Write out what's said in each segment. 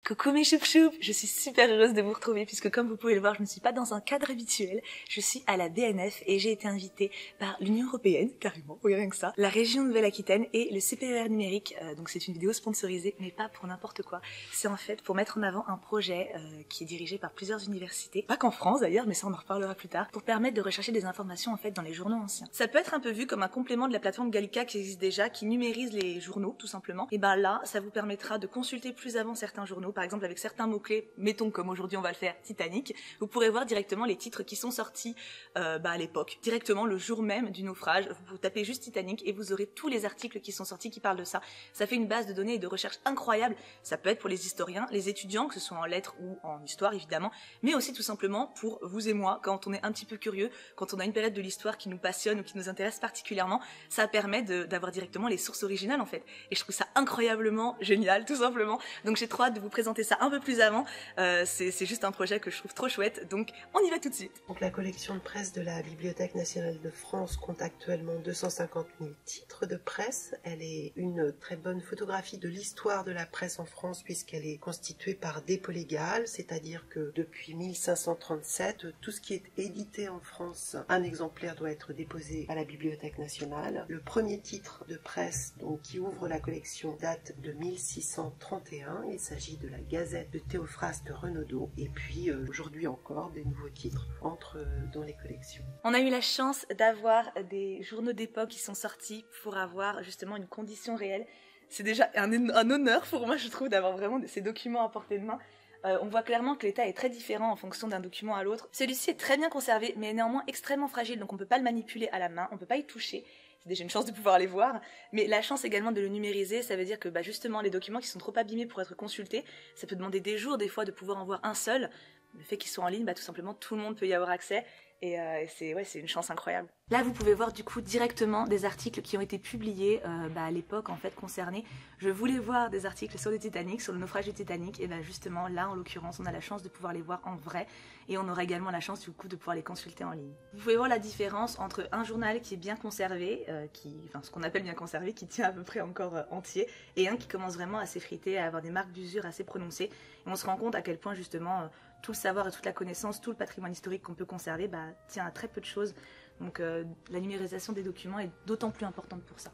Coucou mes choup-choup, je suis super heureuse de vous retrouver puisque comme vous pouvez le voir, je ne suis pas dans un cadre habituel, je suis à la BNF et j'ai été invitée par l'Union Européenne, carrément, oui rien que ça, la région Nouvelle-Aquitaine et le CPER numérique, donc c'est une vidéo sponsorisée mais pas pour n'importe quoi, c'est en fait pour mettre en avant un projet qui est dirigé par plusieurs universités, pas qu'en France d'ailleurs, mais ça on en reparlera plus tard, pour permettre de rechercher des informations en fait dans les journaux anciens. Ça peut être un peu vu comme un complément de la plateforme Gallica qui existe déjà, qui numérise les journaux tout simplement, et ben là ça vous permettra de consulter plus avant certains journaux, par exemple avec certains mots-clés, mettons comme aujourd'hui on va le faire, Titanic, vous pourrez voir directement les titres qui sont sortis à l'époque, directement le jour même du naufrage, vous tapez juste Titanic et vous aurez tous les articles qui sont sortis qui parlent de ça. Ça fait une base de données et de recherche incroyable, ça peut être pour les historiens, les étudiants, que ce soit en lettres ou en histoire évidemment, mais aussi tout simplement pour vous et moi, quand on est un petit peu curieux, quand on a une période de l'histoire qui nous passionne ou qui nous intéresse particulièrement, ça permet d'avoir directement les sources originales en fait. Et je trouve ça incroyablement génial, tout simplement. Donc j'ai trop hâte de vous présenter ça un peu plus avant. C'est juste un projet que je trouve trop chouette, donc on y va tout de suite. Donc la collection de presse de la Bibliothèque nationale de France compte actuellement 250 000 titres de presse. Elle est une très bonne photographie de l'histoire de la presse en France puisqu'elle est constituée par dépôt légal, c'est-à-dire que depuis 1537, tout ce qui est édité en France, un exemplaire doit être déposé à la Bibliothèque nationale. Le premier titre de presse donc, qui ouvre la collection date de 1631. Il s'agit de la Gazette de Théophraste Renaudot. Et puis aujourd'hui encore, des nouveaux titres entrent dans les collections. On a eu la chance d'avoir des journaux d'époque qui sont sortis pour avoir justement une condition réelle. C'est déjà un honneur pour moi, je trouve, d'avoir vraiment ces documents à portée de main. On voit clairement que l'état est très différent en fonction d'un document à l'autre. Celui-ci est très bien conservé, mais est néanmoins extrêmement fragile, donc on ne peut pas le manipuler à la main, on ne peut pas y toucher. C'est déjà une chance de pouvoir les voir, mais la chance également de le numériser, ça veut dire que justement les documents qui sont trop abîmés pour être consultés, ça peut demander des jours des fois de pouvoir en voir un seul. Le fait qu'ils soient en ligne, tout simplement tout le monde peut y avoir accès. Et c'est une chance incroyable. Là, vous pouvez voir du coup directement des articles qui ont été publiés à l'époque en fait concernée. Je voulais voir des articles sur le Titanic, sur le naufrage du Titanic, et justement là en l'occurrence on a la chance de pouvoir les voir en vrai et on aura également la chance du coup de pouvoir les consulter en ligne. Vous pouvez voir la différence entre un journal qui est bien conservé, ce qu'on appelle bien conservé, qui tient à peu près encore entier, et un qui commence vraiment à s'effriter, à avoir des marques d'usure assez prononcées. Et on se rend compte à quel point justement tout le savoir et toute la connaissance, tout le patrimoine historique qu'on peut conserver tient à très peu de choses. Donc la numérisation des documents est d'autant plus importante pour ça.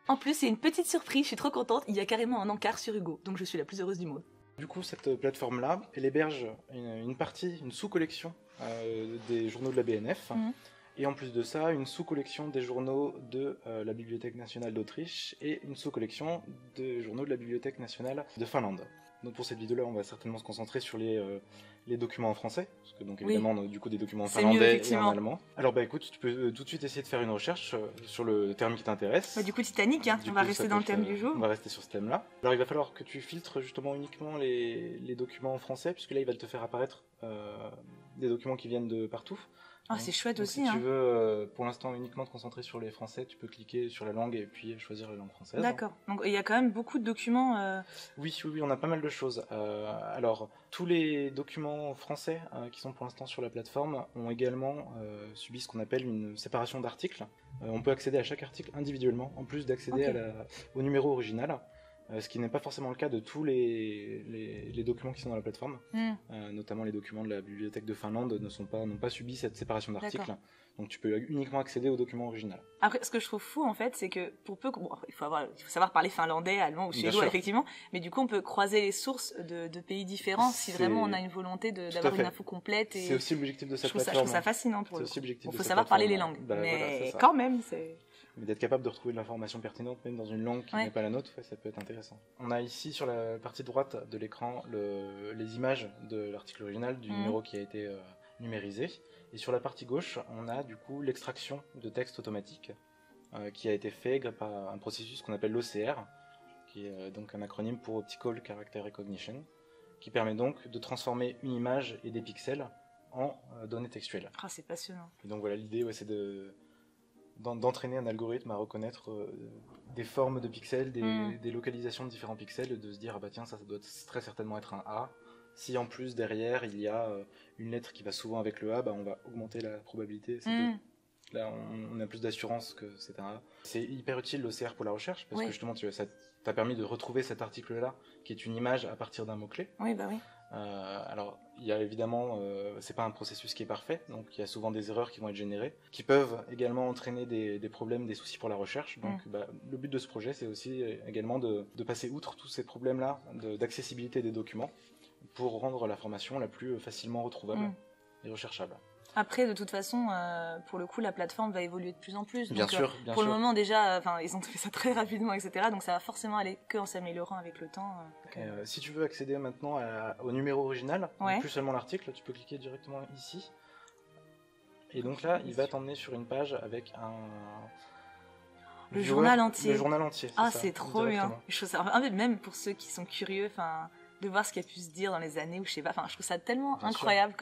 En plus, c'est une petite surprise, je suis trop contente, il y a carrément un encart sur Hugo, donc je suis la plus heureuse du monde. Du coup, cette plateforme-là, elle héberge une sous-collection des journaux de la BNF, et en plus de ça, une sous-collection des journaux de la Bibliothèque nationale d'Autriche et une sous-collection des journaux de la Bibliothèque nationale de Finlande. Donc pour cette vidéo-là, on va certainement se concentrer sur les documents en français, parce que donc évidemment, on a du coup des documents en finlandais et en allemand. Alors écoute, tu peux tout de suite essayer de faire une recherche sur le terme qui t'intéresse. Du coup Titanic, on va rester dans le thème du jour. On va rester sur ce thème-là. Alors il va falloir que tu filtres justement uniquement les documents en français, puisque là il va te faire apparaître des documents qui viennent de partout. Ah, c'est chouette donc, aussi. Si tu veux, pour l'instant, uniquement te concentrer sur les français, tu peux cliquer sur la langue et puis choisir la langue française. D'accord. Donc il y a quand même beaucoup de documents. Oui, on a pas mal de choses. Alors, tous les documents français qui sont pour l'instant sur la plateforme ont également subi ce qu'on appelle une séparation d'articles. On peut accéder à chaque article individuellement, en plus d'accéder au numéro original. Ce qui n'est pas forcément le cas de tous les documents qui sont dans la plateforme, notamment les documents de la bibliothèque de Finlande n'ont pas subi cette séparation d'articles, donc tu peux uniquement accéder au document original. Après, ce que je trouve fou en fait, c'est que il faut savoir parler finlandais, allemand ou suédois effectivement, mais du coup on peut croiser les sources de pays différents si vraiment on a une volonté d'avoir une info complète. C'est aussi l'objectif de cette plateforme. Je trouve ça fascinant pour le coup. Il faut savoir parler les langues, mais voilà, quand même c'est... Mais d'être capable de retrouver de l'information pertinente même dans une langue qui n'est pas la nôtre, ça peut être intéressant. On a ici sur la partie droite de l'écran les images de l'article original, du numéro qui a été numérisé. Et sur la partie gauche, on a du coup l'extraction de texte automatique qui a été fait par un processus qu'on appelle l'OCR, qui est donc un acronyme pour Optical Character Recognition, qui permet donc de transformer une image et des pixels en données textuelles. Ah, c'est passionnant. Et donc voilà, l'idée c'est d'entraîner un algorithme à reconnaître des formes de pixels, des localisations de différents pixels, et de se dire tiens, ça doit très certainement être un A. Si en plus derrière il y a une lettre qui va souvent avec le A, on va augmenter la probabilité. Là, on a plus d'assurance que c'est un A. C'est hyper utile l'OCR pour la recherche, parce que justement, ça t'a permis de retrouver cet article-là, qui est une image à partir d'un mot-clé. Oui, bah oui. Alors, il y a évidemment, c'est pas un processus qui est parfait, donc il y a souvent des erreurs qui vont être générées, qui peuvent également entraîner des problèmes, des soucis pour la recherche. Donc, le but de ce projet, c'est aussi également de passer outre tous ces problèmes-là d'accessibilité des documents, pour rendre la formation la plus facilement retrouvable et recherchable. Après, de toute façon, pour le coup, la plateforme va évoluer de plus en plus. Bien donc, sûr. Pour le moment, déjà, ils ont fait ça très rapidement, etc. Donc ça va forcément aller qu'en s'améliorant avec le temps. Si tu veux accéder maintenant au numéro original, plus seulement l'article, tu peux cliquer directement ici. Et donc là, il va t'emmener sur une page avec le journal entier. Le journal entier. C'est trop bien. Je trouve ça, même pour ceux qui sont curieux, de voir ce qui a pu se dire dans les années, ou je sais pas. Je trouve ça tellement incroyable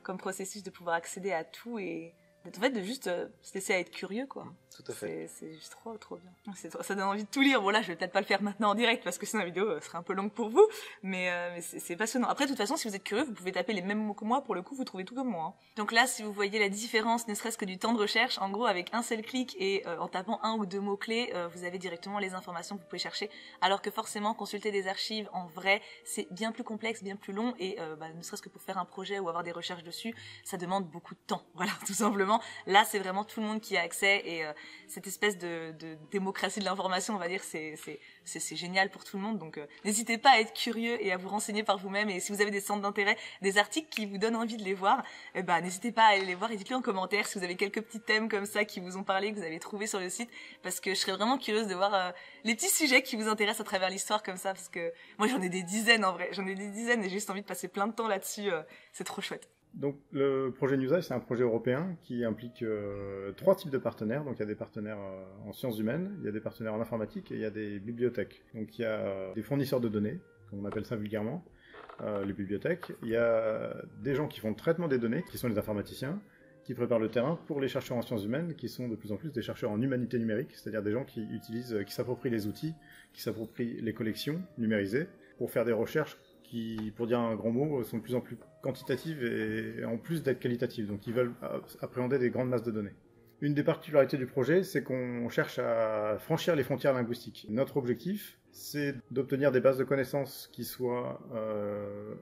comme processus de pouvoir accéder à tout et en fait de juste se laisser à être curieux, quoi. Tout à fait. C'est juste trop bien. Ça donne envie de tout lire. Bon là, je vais peut-être pas le faire maintenant en direct parce que sinon la vidéo serait un peu longue pour vous, mais c'est passionnant. Après, de toute façon, si vous êtes curieux, vous pouvez taper les mêmes mots que moi. Pour le coup, vous trouvez tout comme moi. Donc là, si vous voyez la différence, ne serait-ce que du temps de recherche, en gros, avec un seul clic et en tapant un ou deux mots clés, vous avez directement les informations que vous pouvez chercher. Alors que forcément, consulter des archives en vrai, c'est bien plus complexe, bien plus long et ne serait-ce que pour faire un projet ou avoir des recherches dessus, ça demande beaucoup de temps. Voilà, tout simplement. Là, c'est vraiment tout le monde qui a accès et cette espèce de démocratie de l'information, on va dire, c'est génial pour tout le monde. Donc, n'hésitez pas à être curieux et à vous renseigner par vous-même. Et si vous avez des centres d'intérêt, des articles qui vous donnent envie de les voir, n'hésitez pas à aller les voir et dites-le en commentaire si vous avez quelques petits thèmes comme ça qui vous ont parlé, que vous avez trouvé sur le site, parce que je serais vraiment curieuse de voir les petits sujets qui vous intéressent à travers l'histoire comme ça, parce que moi j'en ai des dizaines en vrai, et j'ai juste envie de passer plein de temps là-dessus, c'est trop chouette. Donc le projet Newseye, c'est un projet européen qui implique 3 types de partenaires. Donc il y a des partenaires en sciences humaines, il y a des partenaires en informatique et il y a des bibliothèques. Donc il y a des fournisseurs de données, comme on appelle ça vulgairement, les bibliothèques. Il y a des gens qui font le traitement des données, qui sont les informaticiens, qui préparent le terrain pour les chercheurs en sciences humaines, qui sont de plus en plus des chercheurs en humanité numérique, c'est-à-dire des gens qui s'approprient les outils, qui s'approprient les collections numérisées pour faire des recherches qui, pour dire un grand mot, sont de plus en plus quantitatives et en plus d'être qualitatives. Donc ils veulent appréhender des grandes masses de données. Une des particularités du projet, c'est qu'on cherche à franchir les frontières linguistiques. Notre objectif, c'est d'obtenir des bases de connaissances qui soient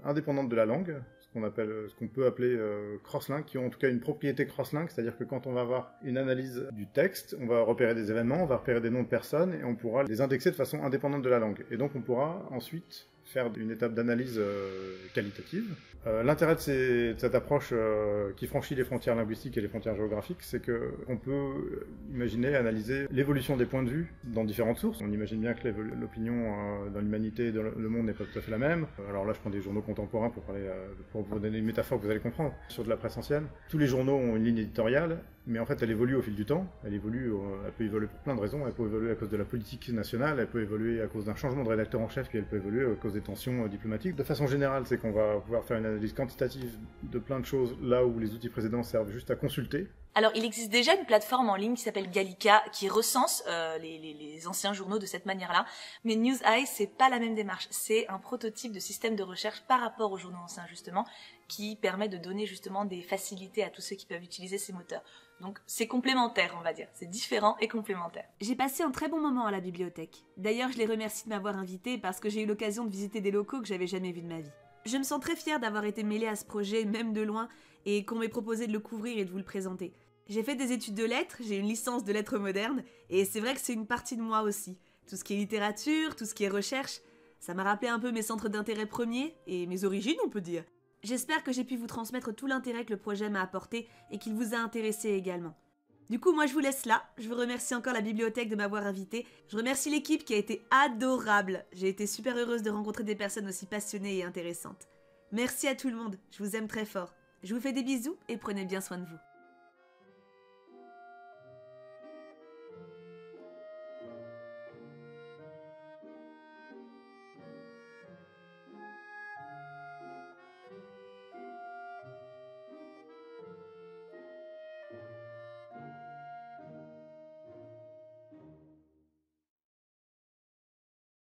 indépendantes de la langue, ce qu'on peut appeler cross-link, qui ont en tout cas une propriété cross-link, c'est-à-dire que quand on va avoir une analyse du texte, on va repérer des événements, on va repérer des noms de personnes, et on pourra les indexer de façon indépendante de la langue. Et donc on pourra ensuite faire une étape d'analyse qualitative. L'intérêt de cette approche qui franchit les frontières linguistiques et les frontières géographiques, c'est qu'on peut imaginer analyser l'évolution des points de vue dans différentes sources. On imagine bien que l'opinion dans l'humanité et dans le monde n'est pas tout à fait la même. Alors là, je prends des journaux contemporains pour vous donner une métaphore que vous allez comprendre. Sur de la presse ancienne, tous les journaux ont une ligne éditoriale, mais en fait, elle évolue au fil du temps. Elle peut évoluer pour plein de raisons. Elle peut évoluer à cause de la politique nationale, elle peut évoluer à cause d'un changement de rédacteur en chef, puis elle peut évoluer à cause des tensions diplomatiques. De façon générale, c'est qu'on va pouvoir faire une analyse quantitative de plein de choses là où les outils précédents servent juste à consulter. Alors, il existe déjà une plateforme en ligne qui s'appelle Gallica, qui recense les anciens journaux de cette manière-là. Mais Newseye, c'est pas la même démarche. C'est un prototype de système de recherche par rapport aux journaux anciens, justement, qui permet de donner justement des facilités à tous ceux qui peuvent utiliser ces moteurs. Donc, c'est complémentaire, on va dire. C'est différent et complémentaire. J'ai passé un très bon moment à la bibliothèque. D'ailleurs, je les remercie de m'avoir invitée parce que j'ai eu l'occasion de visiter des locaux que j'avais jamais vus de ma vie. Je me sens très fière d'avoir été mêlée à ce projet, même de loin, et qu'on m'ait proposé de le couvrir et de vous le présenter. J'ai fait des études de lettres, j'ai une licence de lettres modernes, et c'est vrai que c'est une partie de moi aussi. Tout ce qui est littérature, tout ce qui est recherche, ça m'a rappelé un peu mes centres d'intérêt premiers, et mes origines, on peut dire. J'espère que j'ai pu vous transmettre tout l'intérêt que le projet m'a apporté, et qu'il vous a intéressé également. Du coup, moi je vous laisse là, je vous remercie encore la bibliothèque de m'avoir invitée, je remercie l'équipe qui a été adorable, j'ai été super heureuse de rencontrer des personnes aussi passionnées et intéressantes. Merci à tout le monde, je vous aime très fort. Je vous fais des bisous et prenez bien soin de vous.